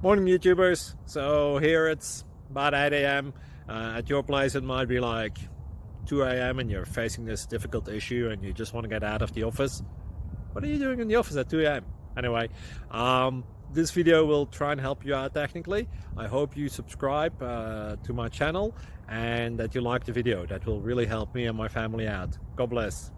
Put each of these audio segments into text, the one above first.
Morning YouTubers. So here it's about 8 a.m. At your place it might be like 2 a.m. and you're facing this difficult issue and you just want to get out of the office. What are you doing in the office at 2 a.m.? Anyway, this video will try and help you out technically. I hope you subscribe to my channel and that you like the video. That will really help me and my family out. God bless.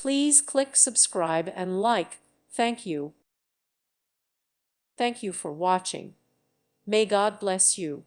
Please click subscribe and like. Thank you. Thank you for watching. May God bless you.